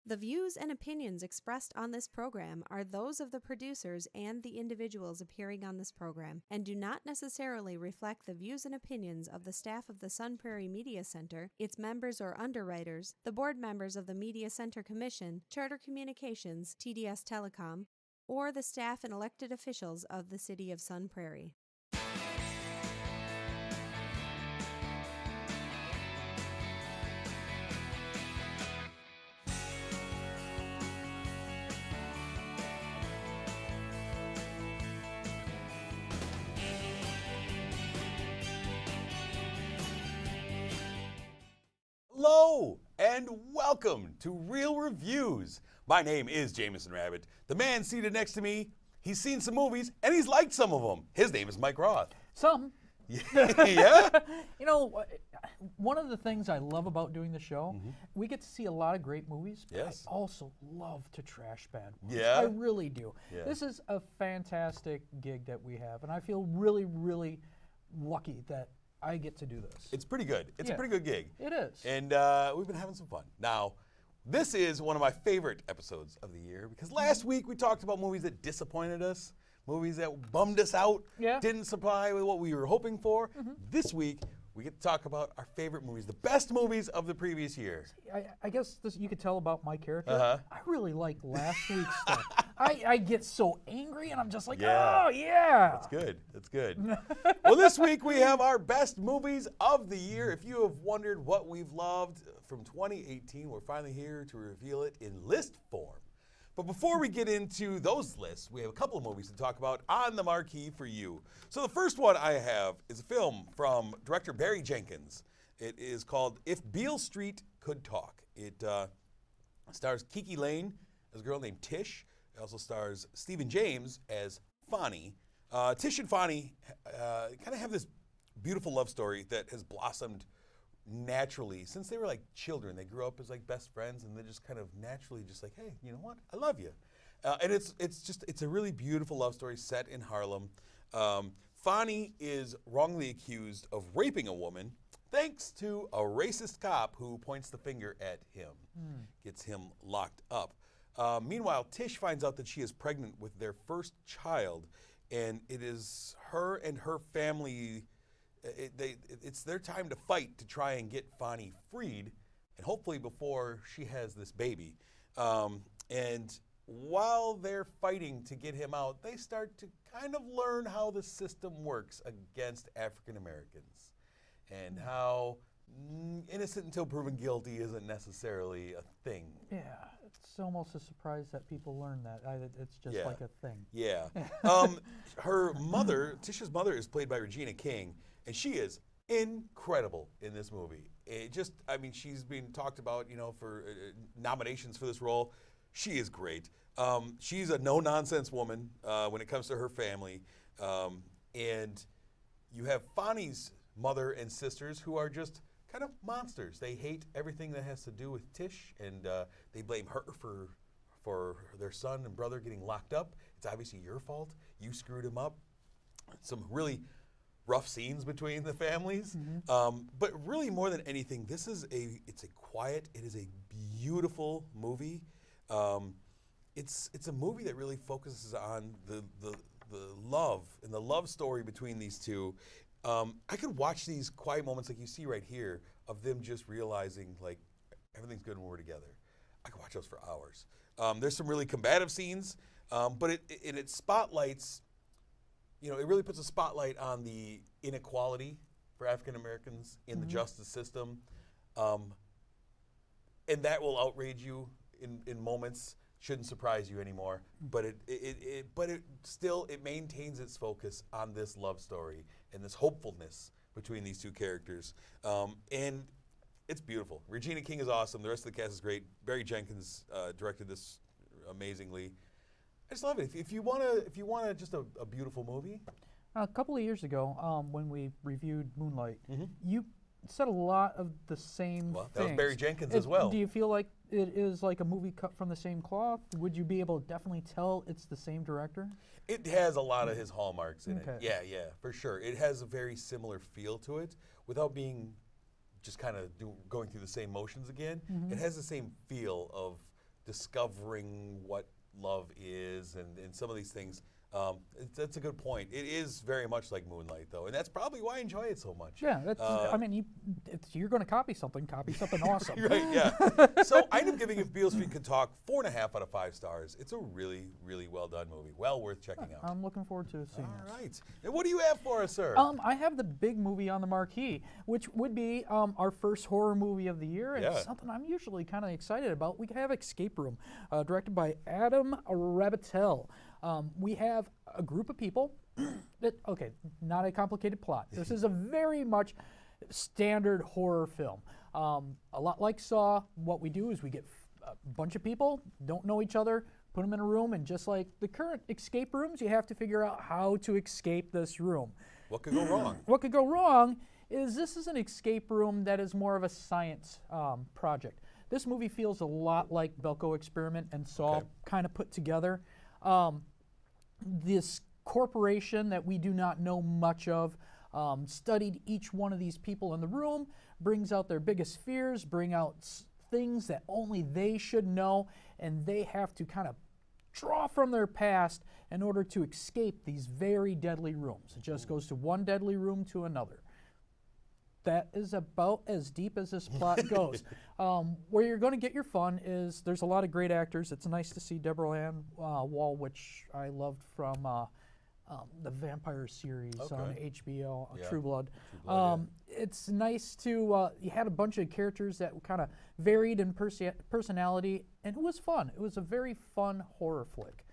The views and opinions expressed on this program are those of the producers and the individuals appearing on this program and do not necessarily reflect the views and opinions of the staff of the Sun Prairie Media Center, its members or underwriters, the board members of the Media Center Commission, Charter Communications, TDS Telecom, or the staff and elected officials of the City of Sun Prairie. Hello and welcome to Real Reviews. My name is Jamison Rabbit. The man seated next to me, he's seen some movies and he's liked some of them. His name is Mike Roth. Some. Yeah? You know, one of the things I love about doing the show, we get to see a lot of great movies, but Yes. I also love to trash bad ones. Yeah? I really do. Yeah. This is a fantastic gig that we have, and I feel really, really lucky that I get to do this. It's pretty good. It's a Yeah. pretty good gig. It is. And we've been having some fun. Now, this is one of my favorite episodes of the year because last week we talked about movies that disappointed us, movies that bummed us out, Yeah. didn't supply with what we were hoping for. This week, we get to talk about our favorite movies, the best movies of the previous year. I guess this, you could tell about my character. Uh-huh. I really like last week's stuff. I get so angry, and I'm just like, Yeah. oh, yeah. That's good. That's good. Well, this week we have our best movies of the year. If you have wondered what we've loved from 2018, we're finally here to reveal it in list form. But before we get into those lists, we have a couple of movies to talk about on the marquee for you. So the first one I have is a film from director Barry Jenkins. It is called If Beale Street Could Talk. It stars Kiki Lane as a girl named Tish. It also stars Stephen James as Fonnie. Tish and Fonnie kind of have this beautiful love story that has blossomed naturally since they were like children. They grew up as like best friends, and they just kind of naturally just like, hey, you know what? I love you. And it's a really beautiful love story set in Harlem. Fonnie is wrongly accused of raping a woman thanks to a racist cop who points the finger at him, gets him locked up. Meanwhile, Tish finds out that she is pregnant with their first child, and it is her and her family. It's their time to fight to try and get Fonnie freed, and hopefully before she has this baby. And while they're fighting to get him out, they start to kind of learn how the system works against African Americans, and how innocent until proven guilty isn't necessarily a thing. Yeah, it's almost a surprise that people learn that. It's just Yeah. like a thing. Yeah. Her mother, Tisha's mother, is played by Regina King, and she is incredible in this movie. She's been talked about, for nominations for this role. She is great. She's a no-nonsense woman when it comes to her family. And you have Fonnie's mother and sisters who are just kind of monsters. They hate everything that has to do with Tish, and they blame her for their son and brother getting locked up. It's obviously your fault. You screwed him up. Some really rough scenes between the families. But really more than anything, it's a quiet, it is a beautiful movie. It's a movie that really focuses on the love and the love story between these two. I could watch these quiet moments like you see right here of them just realizing like everything's good when we're together. I could watch those for hours. There's some really combative scenes, but it spotlights, it really puts a spotlight on the inequality for African Americans in the justice system. And that will outrage you in moments. Shouldn't surprise you anymore, but it still maintains its focus on this love story and this hopefulness between these two characters, and it's beautiful. Regina King is awesome. The rest of the cast is great. Barry Jenkins directed this amazingly. I just love it. If you want just a beautiful movie. A couple of years ago, when we reviewed Moonlight, you said a lot of the same Well, things. that was Barry Jenkins as well. Do you feel like it is like a movie cut from the same cloth? Would you be able to definitely tell it's the same director? It has a lot of his hallmarks in Okay. it. Yeah, for sure. It has a very similar feel to it without being just kind of going through the same motions again. It has the same feel of discovering what love is and some of these things. That's a good point. It is very much like Moonlight, though, and that's probably why I enjoy it so much. Yeah, that's, I mean, you're going to copy something awesome. Right, yeah. So I ended up giving If Beale Street Could Talk 4.5 out of 5 stars. It's a really, really well done movie. Well worth checking out. I'm looking forward to seeing this. All right. And what do you have for us, sir? I have the big movie on the marquee, which would be our first horror movie of the year, and something I'm usually kind of excited about. We have Escape Room, directed by Adam Rabitel. We have a group of people that, okay, not a complicated plot. This is a very much standard horror film. A lot like Saw, what we do is we get a bunch of people, don't know each other, put them in a room, and just like the current escape rooms, you have to figure out how to escape this room. What could go wrong? What could go wrong is this is an escape room that is more of a science project. This movie feels a lot like Belko Experiment and Saw kind of put together. This corporation that we do not know much of studied each one of these people in the room, brings out their biggest fears, bring out things that only they should know, and they have to kind of draw from their past in order to escape these very deadly rooms. It just goes to one deadly room to another. That is about as deep as this plot goes. Where you're going to get your fun is there's a lot of great actors. It's nice to see Deborah Ann Wall, which I loved from the Vampire series on HBO, True Blood. It's nice to, you had a bunch of characters that kind of varied in personality, and it was fun. It was a very fun horror flick.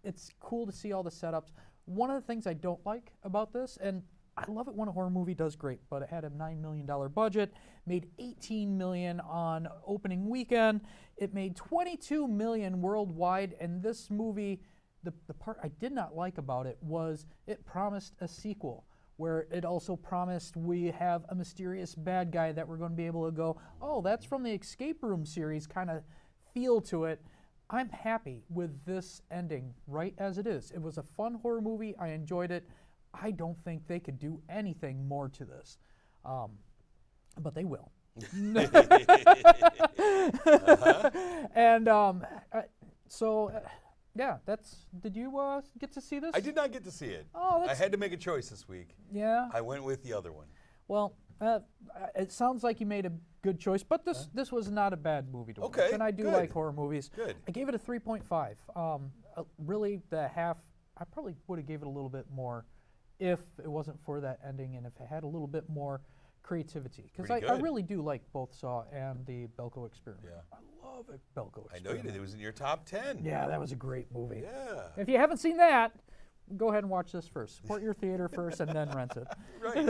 It's cool to see all the setups. One of the things I don't like about this, and I love it when a horror movie does great, but it had a $9 million budget, made $18 million on opening weekend. It made $22 million worldwide, and this movie, the part I did not like about it was it promised a sequel, where it also promised we have a mysterious bad guy that we're going to be able to go, oh, that's from the Escape Room series kind of feel to it. I'm happy with this ending right as it is. It was a fun horror movie. I enjoyed it. I don't think they could do anything more to this, but they will. And yeah, that's. Did you get to see this? I did not get to see it. Oh, I had to make a choice this week. Yeah. I went with the other one. Well, it sounds like you made a good choice, but this was not a bad movie to watch. And I do like horror movies. Good. I gave it a 3.5. Really, the half. I probably would have gave it a little bit more if it wasn't for that ending and if it had a little bit more creativity. Because I really do like both Saw and the Belko Experiment. Yeah. I love it, Belko Experiment. I know you did. It was in your top 10. Yeah, that was a great movie. Yeah. If you haven't seen that, go ahead and watch this first. Support your theater first and then rent it. Right.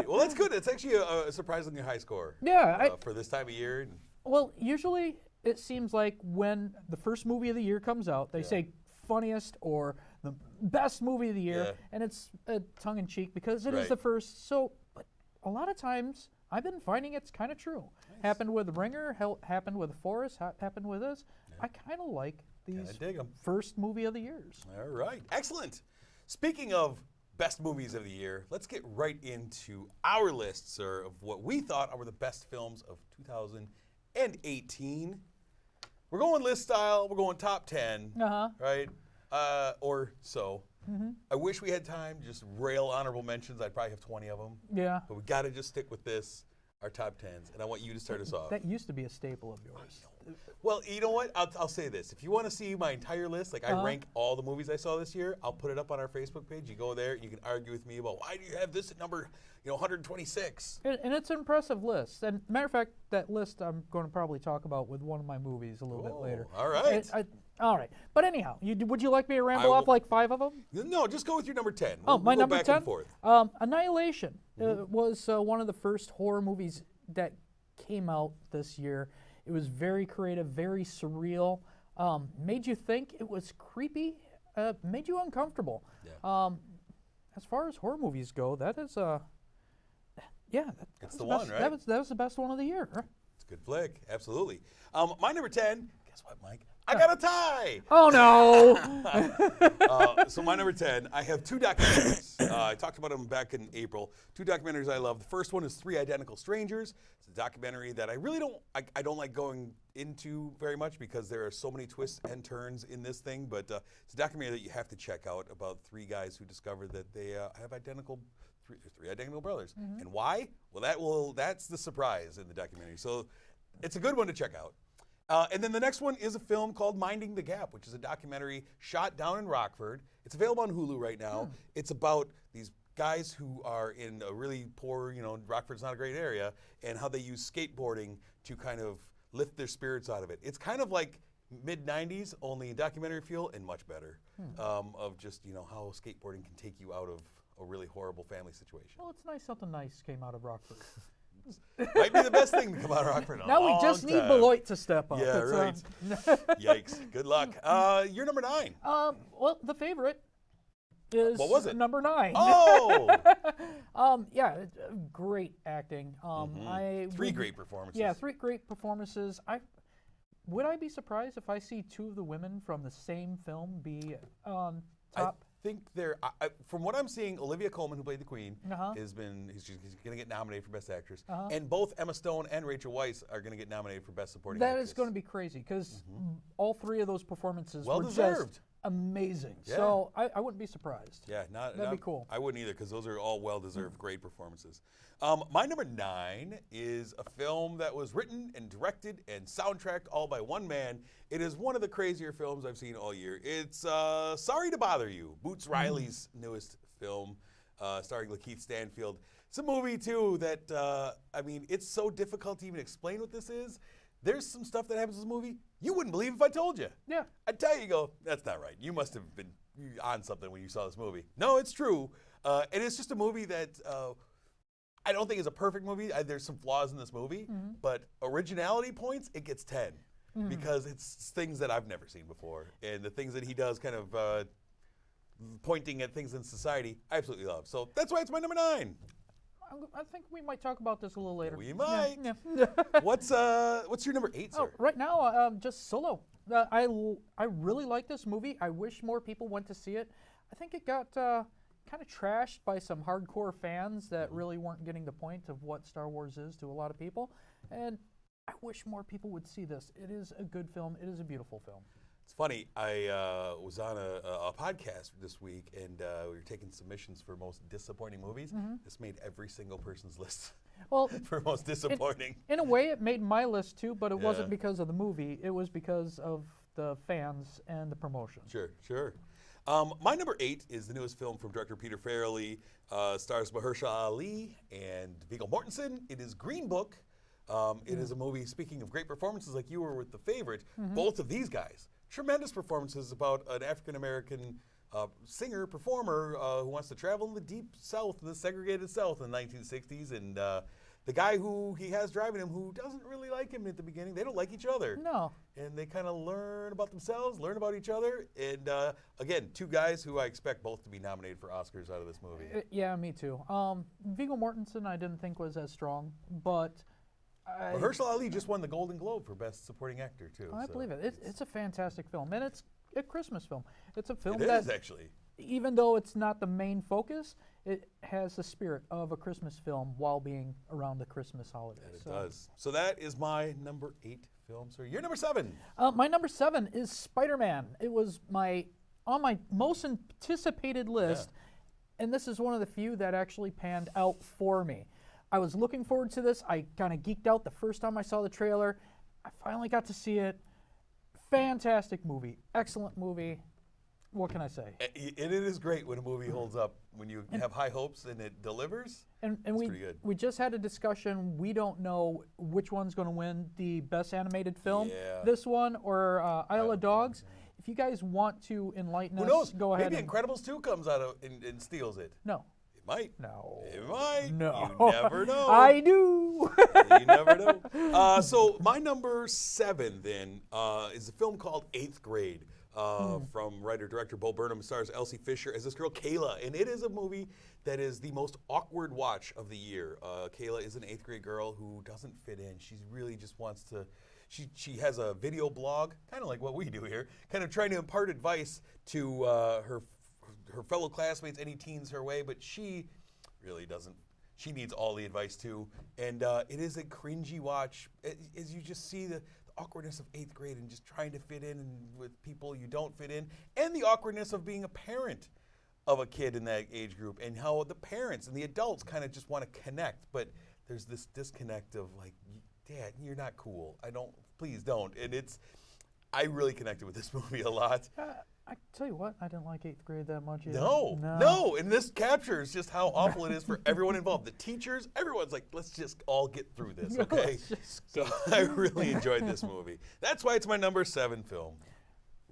Well, that's good. It's actually a surprisingly high score. Yeah. For this time of year. Well, usually it seems like when the first movie of the year comes out, they say funniest or the best movie of the year, and it's tongue-in-cheek because it is the first. So, but a lot of times I've been finding it's kind of true. Nice. Happened with Ringer, happened with Forrest, happened with this. I kind of like these first movie of the years. All right, excellent. Speaking of best movies of the year, let's get right into our list, sir, of what we thought were the best films of 2018. We're going list style. We're going top 10, right? Or so. I wish we had time to just rail honorable mentions. I'd probably have 20 of them. Yeah. But we got to just stick with this, our top 10s. And I want you to start us off. That used to be a staple of yours. Well, you know what? I'll say this. If you want to see my entire list, like I rank all the movies I saw this year, I'll put it up on our Facebook page. You go there, you can argue with me about why do you have this at number 126. And it's an impressive list. And matter of fact, that list I'm going to probably talk about with one of my movies a little bit later. All right. All right. But anyhow, would you like me to ramble off like 5 of them? No, just go with your number 10. My number 10? Back and forth. Annihilation was one of the first horror movies that came out this year. It was very creative, very surreal. Made you think. It was creepy. Made you uncomfortable. Yeah. As far as horror movies go, that is it's the one, right? That was the best one of the year. It's a good flick, absolutely. My number 10. Guess what, Mike? I got a tie. Oh, no. So my number 10, I have two documentaries. I talked about them back in April. Two documentaries I love. The first one is Three Identical Strangers. It's a documentary that I really I don't like going into very much because there are so many twists and turns in this thing. But it's a documentary that you have to check out about three guys who discovered that they have three identical brothers. And why? Well, that's the surprise in the documentary. So it's a good one to check out. And then the next one is a film called Minding the Gap, which is a documentary shot down in Rockford. It's available on Hulu right now. It's about these guys who are in a really poor, Rockford's not a great area, and how they use skateboarding to kind of lift their spirits out of it. It's kind of like mid-90s, only documentary feel and much better, of just, how skateboarding can take you out of a really horrible family situation. Well, it's nice something nice came out of Rockford. Might be the best thing to come out of Rockford in a Now we long just need time. Beloit to step up. Yeah, It's, right. Yikes. Good luck. You're number 9. Well, The Favorite is What was it? number 9. Oh! Yeah, great acting. Three great performances. Yeah, 3 great performances. Would I be surprised if I see 2 of the women from the same film be on top? I think from what I'm seeing, Olivia Colman, who played the Queen, she's going to get nominated for Best Actress. And both Emma Stone and Rachel Weisz are going to get nominated for Best Supporting Actress. That is going to be crazy because all 3 of those performances Well were deserved. just amazing. Yeah. So I wouldn't be surprised. Yeah, That'd be cool. I wouldn't either because those are all well-deserved, great performances. My number 9 is a film that was written and directed and soundtracked all by one man. It is one of the crazier films I've seen all year. It's Sorry to Bother You, Boots Riley's newest film, starring Lakeith Stanfield. It's a movie, too, that, it's so difficult to even explain what this is. There's some stuff that happens in this movie you wouldn't believe if I told you. Yeah. I'd tell you, go, that's not right. You must have been on something when you saw this movie. No, it's true. And it's just a movie that I don't think is a perfect movie. There's some flaws in this movie, but originality points, it gets 10 because it's things that I've never seen before. And the things that he does kind of pointing at things in society, I absolutely love. So that's why it's my number 9. I think we might talk about this a little later. We might. Yeah. What's your number 8, sir? Right now, just Solo. I really like this movie. I wish more people went to see it. I think it got kind of trashed by some hardcore fans that really weren't getting the point of what Star Wars is to a lot of people. And I wish more people would see this. It is a good film. It is a beautiful film. It's funny, I was on a podcast this week, and we were taking submissions for most disappointing movies. This made every single person's list for most disappointing. In a way, it made my list too, but it wasn't because of the movie. It was because of the fans and the promotion. Sure. My number 8 is the newest film from director Peter Farrelly. Stars Mahershala Ali and Viggo Mortensen. It is Green Book. It is a movie, speaking of great performances like you were with The Favorite, both of these guys. Tremendous performances about an African-American singer, performer who wants to travel in the deep South, the segregated South in the 1960s. And the guy who he has driving him who doesn't really like him at the beginning. They don't like each other. No. And they kind of learn about themselves, learn about each other. And again, 2 guys who I expect both to be nominated for Oscars out of this movie. Yeah, me too. Viggo Mortensen I didn't think was as strong, but... Mahershala Ali just won the Golden Globe for Best Supporting Actor, too. I believe it. It's a fantastic film, and it's a Christmas film. It's a film It is, actually. Even though it's not the main focus, it has the spirit of a Christmas film while being around the Christmas holidays. It does. So that is my number 8 film, sir. Your number 7. My number 7 is Spider-Man. It was on my most anticipated list, and this is one of the few that actually panned out for me. I was looking forward to this. I kind of geeked out the first time I saw the trailer. I finally got to see it. Fantastic movie. Excellent movie. What can I say? And it is great when a movie holds up, when you have high hopes and it delivers. And it's pretty good. We just had a discussion. We don't know which one's going to win the Best Animated Film. Yeah. This one or Isle of Dogs. If you guys want to enlighten Who us, knows? go ahead. Maybe Incredibles 2 comes out and steals it. No. It might. No. It might. No. You never know. I do. You never know. So my number 7 then is a film called 8th Grade from writer-director Bo Burnham. Stars Elsie Fisher as this girl Kayla, and it is a movie that is the most awkward watch of the year. Kayla is an 8th grade girl who doesn't fit in. She really just wants to. she has a video blog, kind of like what we do here, kind of trying to impart advice to her fellow classmates, any teens her way, but she really doesn't. She needs all the advice too, and it is a cringy watch as you just see the awkwardness of 8th grade and just trying to fit in and with people you don't fit in, and the awkwardness of being a parent of a kid in that age group, and how the parents and the adults kind of just want to connect, but there's this disconnect of like, Dad, you're not cool. Please don't. And I really connected with this movie a lot. I tell you what, I didn't like 8th grade that much either. No. And this captures just how awful it is for everyone involved. The teachers, everyone's like, let's just all get through this, okay? So I really enjoyed this movie. That's why it's my number 7 film.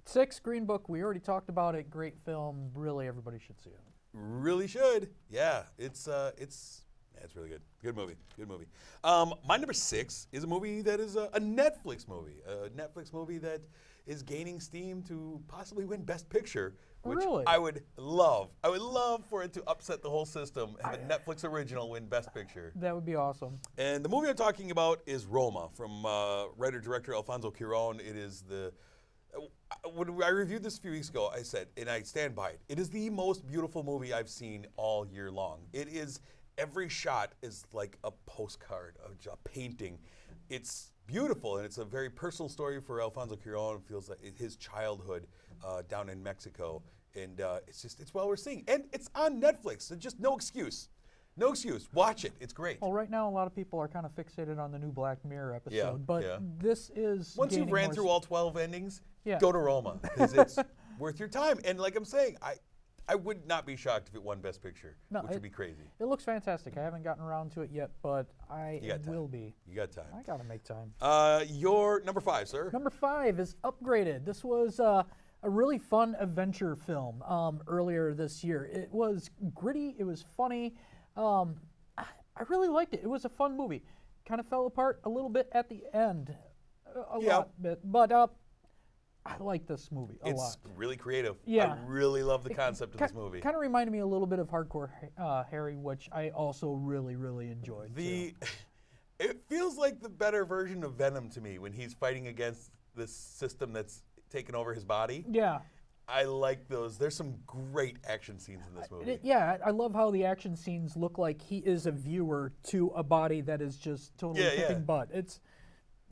6, Green Book. We already talked about it. Great film. Really, everybody should see it. Really should. Yeah, it's really good. Good movie. My number 6 is a movie that is a Netflix movie. A Netflix movie that is gaining steam to possibly win Best Picture, which Really? I would love. I would love for it to upset the whole system and have a Netflix original win Best Picture. That would be awesome. And the movie I'm talking about is Roma from writer-director Alfonso Cuarón. It is when I reviewed this a few weeks ago, I said, and I stand by it, it is the most beautiful movie I've seen all year long. It is, every shot is like a postcard, a painting. It's beautiful, and it's a very personal story for Alfonso Cuarón. It feels like his childhood down in Mexico, and it's well worth seeing. And it's on Netflix, so just no excuse. No excuse. Watch it. It's great. Well, right now, a lot of people are kind of fixated on the new Black Mirror episode, Yeah, but yeah. this is Once you've gaining ran more through all 12 endings, Yeah. go to Roma, because it's worth your time. And like I'm saying, I would not be shocked if it won Best Picture, No, which would be crazy. It looks fantastic. I haven't gotten around to it yet, but I You got time. will be. You got time. I gotta make time. Your number 5, sir. Number 5 is Upgraded. This was a really fun adventure film earlier this year. It was gritty. It was funny. I really liked it. It was a fun movie. Kind of fell apart a little bit at the end, but I like this movie a lot. It's really creative. Yeah. I really love the concept of this movie. Kind of reminded me a little bit of Hardcore Harry, which I also really, really enjoyed. too. It feels like the better version of Venom to me when he's fighting against this system that's taken over his body. Yeah. I like those. There's some great action scenes in this movie. I love how the action scenes look like he is a viewer to a body that is just totally kicking butt. It's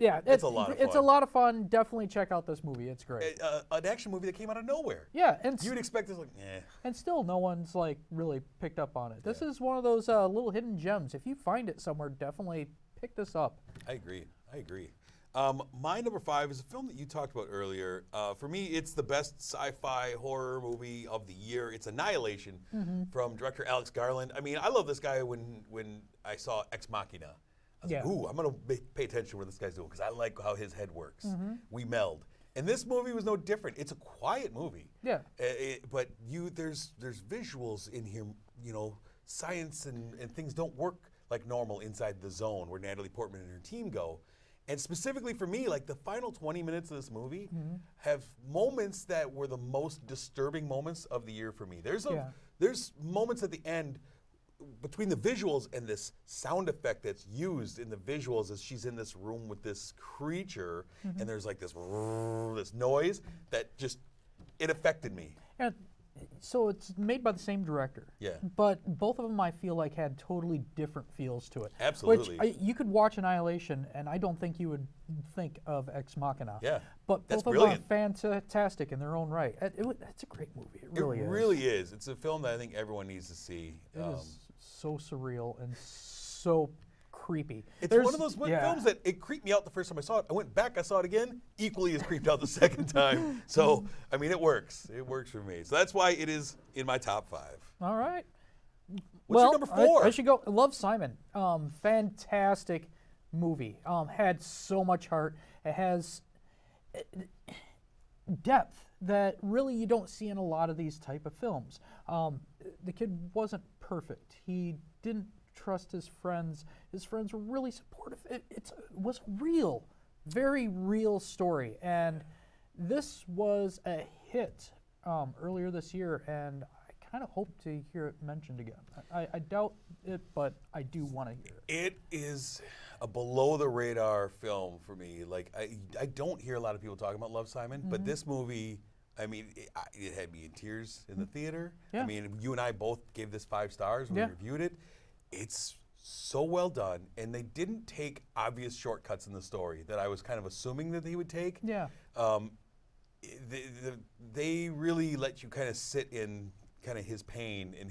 a lot of fun. It's a lot of fun. Definitely check out this movie. It's great. An action movie that came out of nowhere. Yeah, and You would expect this like, eh. and still no one's like really picked up on it. This is one of those little hidden gems. If you find it somewhere, definitely pick this up. I agree. My number 5 is a film that you talked about earlier. For me, it's the best sci-fi horror movie of the year. It's Annihilation from director Alex Garland. I mean, I love this guy when I saw Ex Machina. I was like, ooh, I'm going to pay attention to what this guy's doing because I like how his head works. We meld. And this movie was no different. It's a quiet movie. Yeah. But there's visuals in here, science and things don't work like normal inside the zone where Natalie Portman and her team go. And specifically for me, like the final 20 minutes of this movie have moments that were the most disturbing moments of the year for me. There's moments at the end between the visuals and this sound effect that's used in the visuals as she's in this room with this creature, and there's like this noise that just, it affected me. And so it's made by the same director. Yeah. But both of them, I feel like, had totally different feels to it. Absolutely. Which you could watch Annihilation, and I don't think you would think of Ex Machina. Yeah. But That's both of them are brilliant. fantastic in their own right. It's a great movie. It really is. It really is. It's a film that I think everyone needs to see. It is so surreal and so creepy. It's one of those films that it creeped me out the first time I saw it. I went back, I saw it again, equally as creeped out the second time. So, I mean, it works. It works for me. So that's why it is in my top 5. All right. What's your number 4? I should go. Love, Simon. Fantastic movie. Had so much heart. It has depth that really you don't see in a lot of these type of films. The kid wasn't perfect. He didn't trust his friends. His friends were really supportive. It was real, very real story. And this was a hit earlier this year, and I kind of hope to hear it mentioned again. I doubt it, but I do want to hear it. It is a below-the-radar film for me. Like, I don't hear a lot of people talking about Love, Simon, but this movie, I mean, it had me in tears in the theater. Yeah. I mean, you and I both gave this 5 stars when Yeah. we reviewed it. It's so well done, and they didn't take obvious shortcuts in the story that I was kind of assuming that they would take. Yeah. They really let you kind of sit in kind of his pain and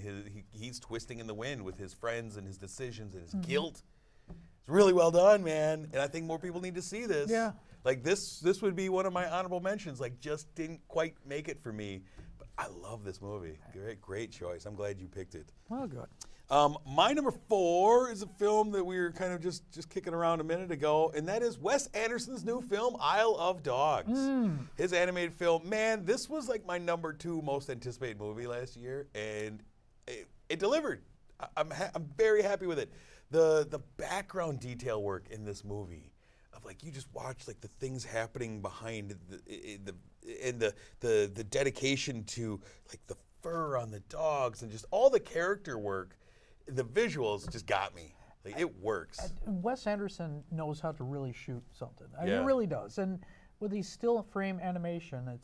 he's twisting in the wind with his friends and his decisions and his guilt. It's really well done, man, and I think more people need to see this. Yeah. Like this would be one of my honorable mentions. Like, just didn't quite make it for me, but I love this movie. Great choice. I'm glad you picked it. Well, good. My number 4 is a film that we were kind of just kicking around a minute ago, and that is Wes Anderson's new film, Isle of Dogs. His animated film. Man, this was like my number 2 most anticipated movie last year, and it delivered. I'm very happy with it. The background detail work in this movie, of like you just watch like the things happening behind the dedication to like the fur on the dogs and just all the character work. The visuals just got me. Like, it works. Wes Anderson knows how to really shoot something. I mean, Yeah. he really does. And with these still frame animation,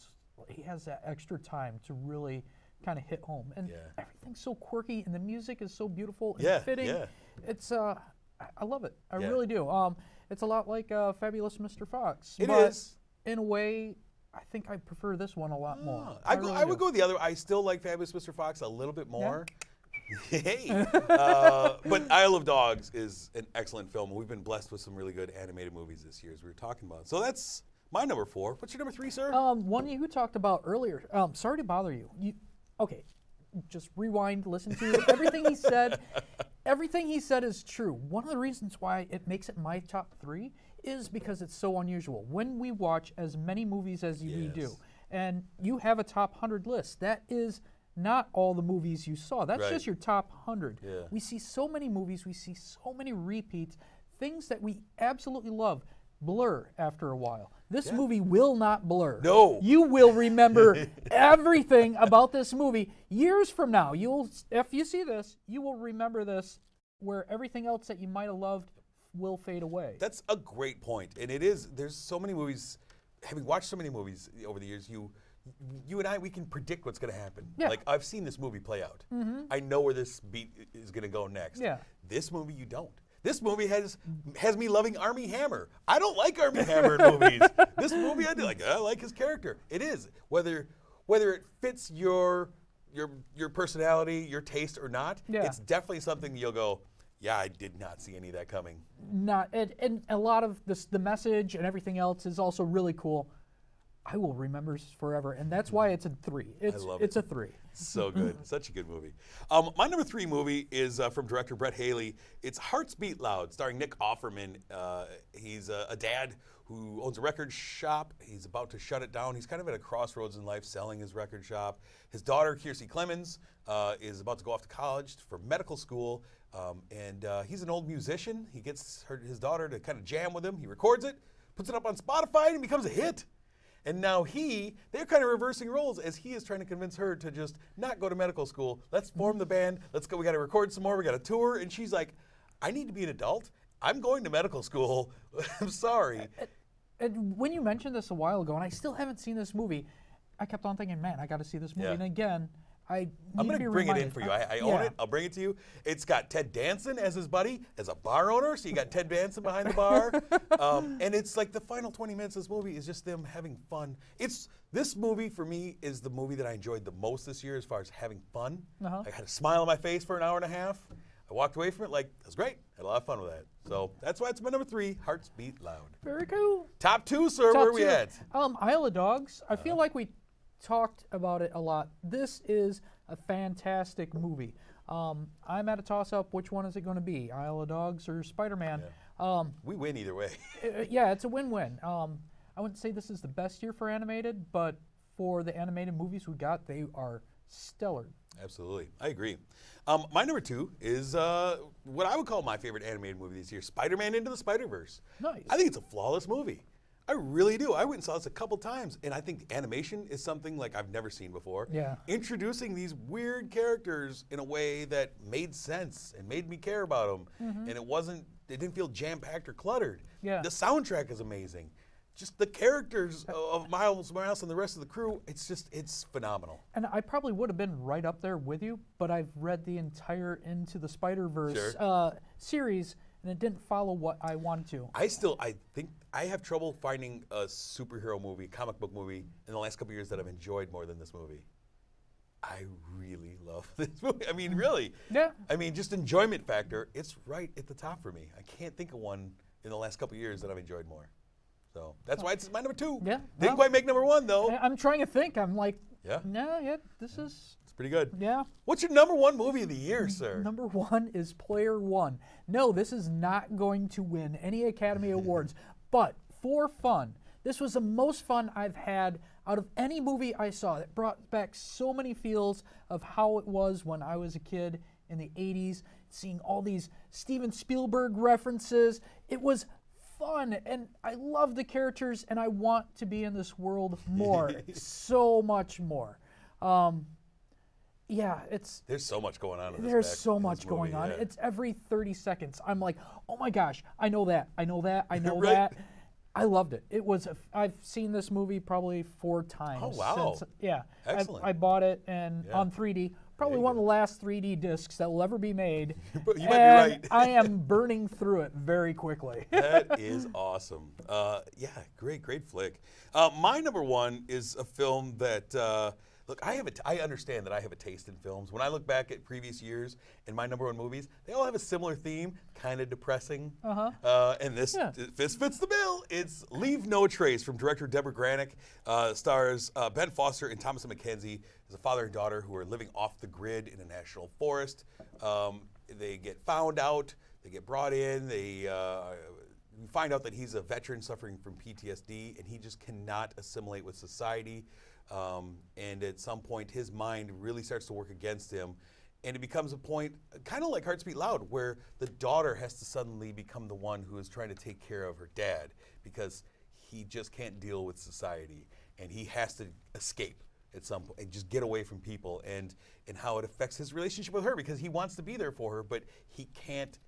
he has that extra time to really kind of hit home. And Yeah. everything's so quirky, and the music is so beautiful and Yeah, fitting. yeah. It's I love it. I Yeah. really do. It's a lot like Fabulous Mr. Fox. It but is. in a way, I think I prefer this one a lot more. I really would do. go the other. I still like Fabulous Mr. Fox a little bit more. Hey, but Isle of Dogs is an excellent film. We've been blessed with some really good animated movies this year, as we were talking about. So that's my number 4. What's your number 3, sir? One you talked about earlier. Sorry to bother you. Okay, just rewind, listen to everything he said. Everything he said is true. One of the reasons why it makes it my top 3 is because it's so unusual. When we watch as many movies as we do, Yes. and you have a top 100 list, that is not all the movies you saw. That's Right. just your top 100. Yeah. We see so many movies, we see so many repeats, things that we absolutely love blur after a while. This movie will not blur. No. You will remember everything about this movie years from now. If you see this, you will remember this, where everything else that you might have loved will fade away. That's a great point. And it is, there's so many movies, having watched so many movies over the years, you and I, we can predict what's going to happen. Yeah. Like, I've seen this movie play out. I know where this beat is going to go next. Yeah. This movie, you don't. This movie has me loving Armie Hammer. I don't like Armie Hammer in movies. This movie, I do. Like, I like his character. It is. Whether it fits your personality, your taste or not, Yeah. it's definitely something you'll go, yeah, I did not see any of that coming. And a lot of the message and everything else is also really cool. I will remember this forever, and that's why it's a 3. It's a 3. So good. Such a good movie. My number 3 movie is from director Brett Haley. It's Hearts Beat Loud, starring Nick Offerman. He's a dad who owns a record shop. He's about to shut it down. He's kind of at a crossroads in life, selling his record shop. His daughter, Kiersey Clemens, is about to go off to college for medical school. And he's an old musician. He gets his daughter to kind of jam with him. He records it, puts it up on Spotify, and it becomes a hit. And now they're kind of reversing roles as he is trying to convince her to just not go to medical school. Let's form the band. Let's go. We got to record some more. We got to tour. And she's like, I need to be an adult. I'm going to medical school. I'm sorry. And when you mentioned this a while ago, and I still haven't seen this movie, I kept on thinking, man, I got to see this movie. Yeah. And again, I'm going to bring it in for you. I own it. I'll bring it to you. It's got Ted Danson as his buddy, as a bar owner. So you got Ted Danson behind the bar. And it's like the final 20 minutes of this movie is just them having fun. This movie, for me, is the movie that I enjoyed the most this year as far as having fun. I had a smile on my face for an hour and a half. I walked away from it like, that was great. Had a lot of fun with that. So that's why it's my number 3, Hearts Beat Loud. Very cool. Top 2, sir. Top Where are we 2. at? Isle of Dogs. I feel like we talked about it a lot. This is a fantastic movie. I'm at a toss-up. Which one is it going to be, Isle of Dogs or Spider-Man? We win either way. Yeah, it's a win-win. I wouldn't say this is the best year for animated, but for the animated movies we got, they are stellar. Absolutely. I agree. My number 2 is what I would call my favorite animated movie this year, Spider-Man Into the Spider-Verse. Nice. I think it's a flawless movie. I really do. I went and saw this a couple times, and I think animation is something like I've never seen before. Yeah. Introducing these weird characters in a way that made sense and made me care about them, and it didn't feel jam-packed or cluttered. Yeah. The soundtrack is amazing. Just the characters of Miles Morales and the rest of the crew, it's phenomenal. And I probably would have been right up there with you, but I've read the entire Into the Spider-Verse series, and it didn't follow what I wanted to. I think I have trouble finding a superhero movie, comic book movie, in the last couple of years that I've enjoyed more than this movie. I really love this movie. I mean, really. Yeah. I mean, just enjoyment factor, it's right at the top for me. I can't think of one in the last couple of years that I've enjoyed more. So that's why it's my number 2. Yeah. Didn't quite make number 1, though. I'm trying to think. I'm like, Yeah. no, this is, It's pretty good. yeah. What's your number 1 movie of the year, sir? Number 1 is Player One. No, this is not going to win any Academy Awards, but for fun, this was the most fun I've had out of any movie I saw. It brought back so many feels of how it was when I was a kid in the 80s, seeing all these Steven Spielberg references. It was fun, and I love the characters, and I want to be in this world more, so much more. Yeah, There's so much going on in there's this so in much this movie, going on. yeah. It's every 30 seconds. I'm like, oh my gosh, I know that, I know that, I know Right. that. I loved it. It was. I've seen this movie probably 4 times. Oh, wow. Since, yeah. Excellent. I bought it and Yeah. on 3D. Probably There you one of the last 3D discs that will ever be made. You might be And right. I am burning through it very quickly. That is awesome. Yeah, great flick. My number 1 is a film that, look, I understand that I have a taste in films. When I look back at previous years and my number 1 movies, they all have a similar theme, kind of depressing. And this fits the bill. It's Leave No Trace from director Deborah Granick. Stars Ben Foster and Thomasin McKenzie as a father and daughter who are living off the grid in a national forest. They get found out. They get brought in. We find out that he's a veteran suffering from PTSD, and he just cannot assimilate with society. And at some point, his mind really starts to work against him. And it becomes a point, kind of like Hearts Beat Loud, where the daughter has to suddenly become the one who is trying to take care of her dad because he just can't deal with society. And he has to escape at some point and just get away from people, and how it affects his relationship with her because he wants to be there for her, but he can't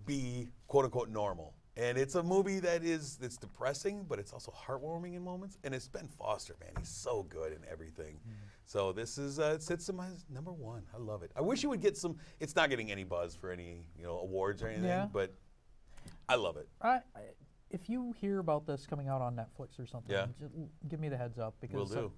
be quote unquote normal. And it's a movie it's depressing, but it's also heartwarming in moments. And it's Ben Foster, man. He's so good in everything. So this is it sits in my number 1. I love it. I wish you would get some. It's not getting any buzz for any awards or anything, but I love it. If you hear about this coming out on Netflix or something, just give me the heads up because Will do.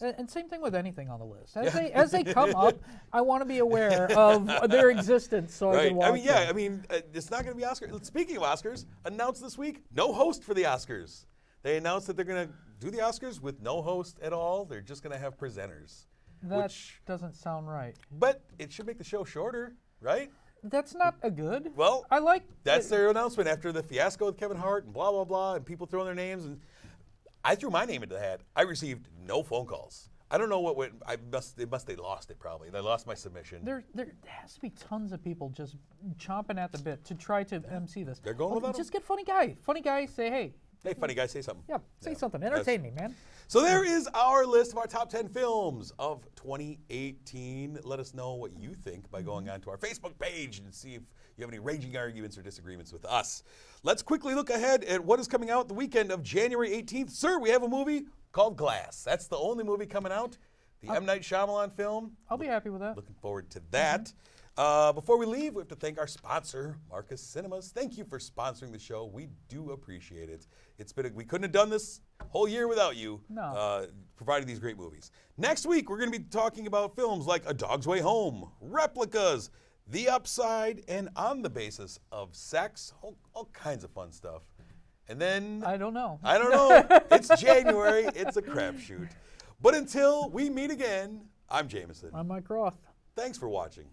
And same thing with anything on the list. As they come up, I want to be aware of their existence so I can watch them. It's not going to be Oscars. Speaking of Oscars, announced this week, no host for the Oscars. They announced that they're going to do the Oscars with no host at all. They're just going to have presenters. That doesn't sound right. But it should make the show shorter, right? That's not a good. Well, I like that's their announcement after the fiasco with Kevin Hart and blah, blah, blah, and people throwing their names. And I threw my name into the hat. I received no phone calls. I don't know what went. They lost it probably. They lost my submission. There has to be tons of people just chomping at the bit to try to MC this. They're going without just get funny guy. Funny guy, say hey. Hey, funny guy, say something. Yeah, say something. Entertain me, man. So there is our list of our top 10 films of 2018. Let us know what you think by going on to our Facebook page and see if you have any raging arguments or disagreements with us. Let's quickly look ahead at what is coming out the weekend of January 18th. Sir, we have a movie called Glass. That's the only movie coming out. The M. Night Shyamalan film. I'll be happy with that. Looking forward to that. Before we leave, we have to thank our sponsor, Marcus Cinemas. Thank you for sponsoring the show. We do appreciate it. We couldn't have done this whole year without you providing these great movies. Next week, we're going to be talking about films like A Dog's Way Home, Replicas, The Upside, and On the Basis of Sex. All kinds of fun stuff. And then... I don't know. It's January. It's a crapshoot. But until we meet again, I'm Jamison. I'm Mike Roth. Thanks for watching.